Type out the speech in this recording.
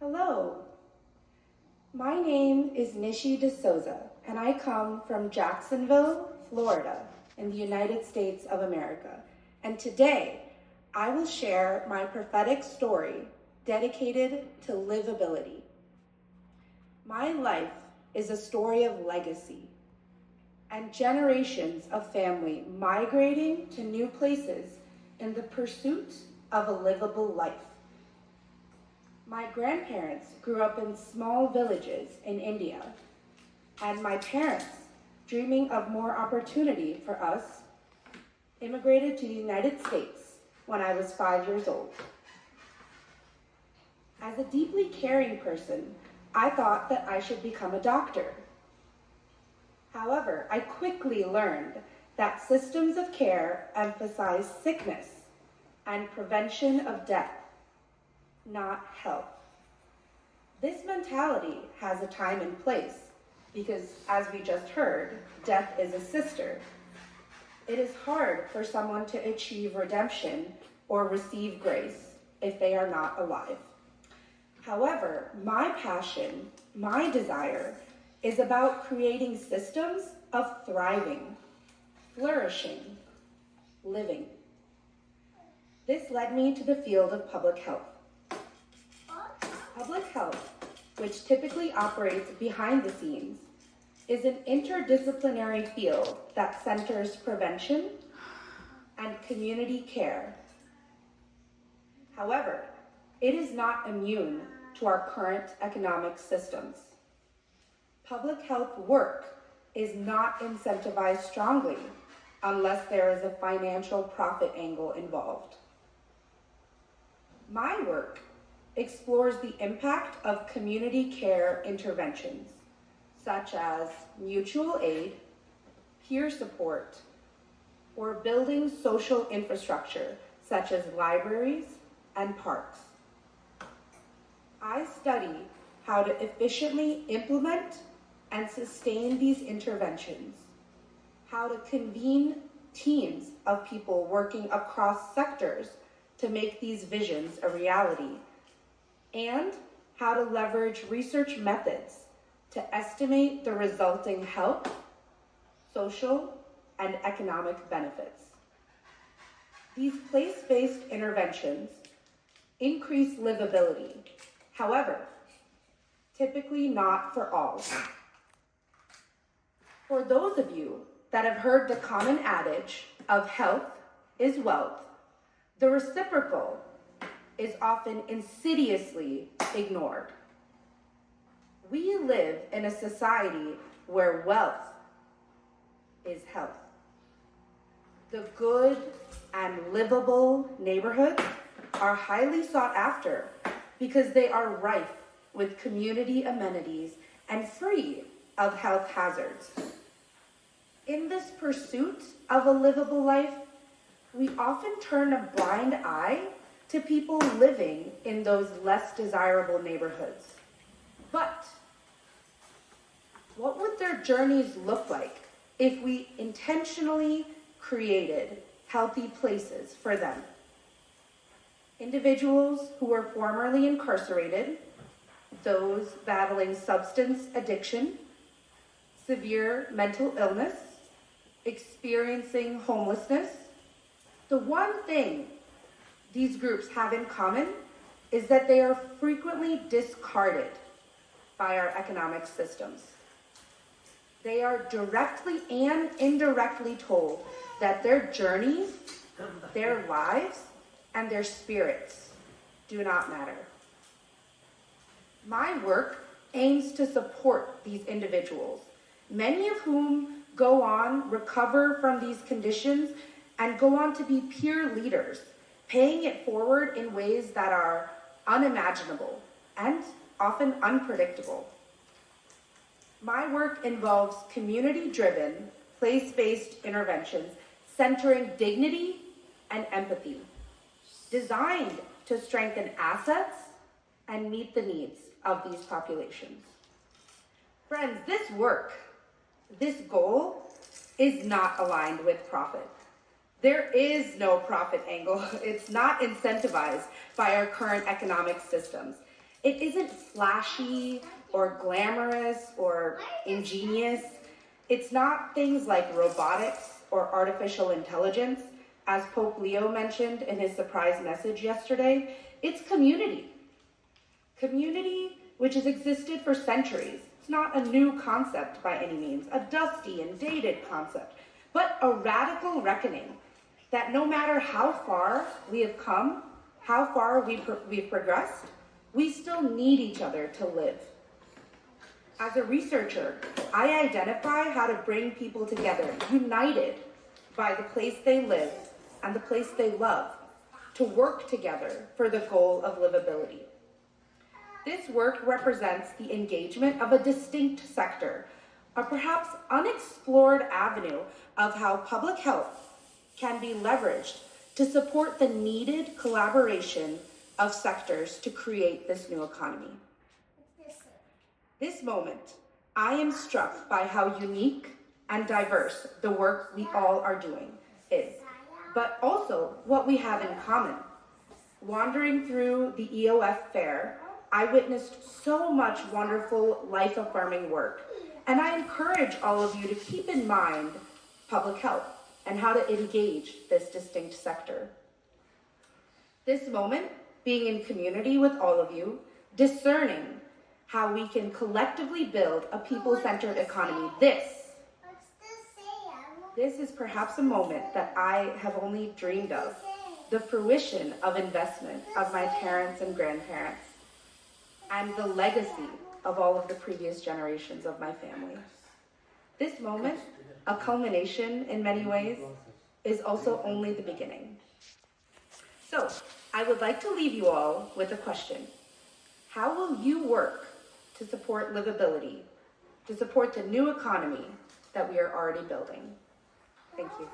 Hello, my name is Nishita Dsouza, and I come from Jacksonville, Florida, in the United States of America. And today, I will share my prophetic story dedicated to livability. My life is a story of legacy and generations of family migrating to new places in the pursuit of a livable life. My grandparents grew up in small villages in India, and my parents, dreaming of more opportunity for us, immigrated to the United States when I was 5 years old. As a deeply caring person, I thought that I should become a doctor. However, I quickly learned that systems of care emphasize sickness and prevention of death, not health. This mentality has a time and place because, as we just heard, death is a sister. It is hard for someone to achieve redemption or receive grace if they are not alive. However, my passion, my desire, is about creating systems of thriving, flourishing, living. This led me to the field of public health. Public health, which typically operates behind the scenes, is an interdisciplinary field that centers prevention and community care. However, it is not immune to our current economic systems. Public health work is not incentivized strongly unless there is a financial profit angle involved. My work explores the impact of community care interventions, such as mutual aid, peer support, or building social infrastructure, such as libraries and parks. I study how to efficiently implement and sustain these interventions, how to convene teams of people working across sectors to make these visions a reality, and how to leverage research methods to estimate the resulting health, social, and economic benefits. These place-based interventions increase livability, however, typically not for all. For those of you that have heard the common adage of health is wealth, the reciprocal is often insidiously ignored. We live in a society where wealth is health. The good and livable neighborhoods are highly sought after because they are rife with community amenities and free of health hazards. In this pursuit of a livable life, we often turn a blind eye to people living in those less desirable neighborhoods. But what would their journeys look like if we intentionally created healthy places for them? Individuals who were formerly incarcerated, those battling substance addiction, severe mental illness, experiencing homelessness. The one thing these groups have in common is that they are frequently discarded by our economic systems. They are directly and indirectly told that their journeys, their lives, and their spirits do not matter. My work aims to support these individuals, many of whom go on, recover from these conditions, and go on to be peer leaders, paying it forward in ways that are unimaginable and often unpredictable. My work involves community-driven, place-based interventions centering dignity and empathy, designed to strengthen assets and meet the needs of these populations. Friends, this work, this goal, is not aligned with profit. There is no profit angle. It's not incentivized by our current economic systems. It isn't flashy or glamorous or ingenious. It's not things like robotics or artificial intelligence, as Pope Leo mentioned in his surprise message yesterday. It's community. Community which has existed for centuries. It's not a new concept by any means, a dusty and dated concept, but a radical reckoning that no matter how far we have come, how far we've progressed, we still need each other to live. As a researcher, I identify how to bring people together, united by the place they live and the place they love, to work together for the goal of livability. This work represents the engagement of a distinct sector, a perhaps unexplored avenue of how public health can be leveraged to support the needed collaboration of sectors to create this new economy. This moment, I am struck by how unique and diverse the work we all are doing is, but also what we have in common. Wandering through the EoF Fair, I witnessed so much wonderful, life-affirming work, and I encourage all of you to keep in mind public health and how to engage this distinct sector. This moment, being in community with all of you, discerning how we can collectively build a people-centered economy. This is perhaps a moment that I have only dreamed of, the fruition of investment of my parents and grandparents, and the legacy of all of the previous generations of my family. This moment, a culmination in many ways, is also only the beginning. So, I would like to leave you all with a question. How will you work to support livability, to support the new economy that we are already building? Thank you.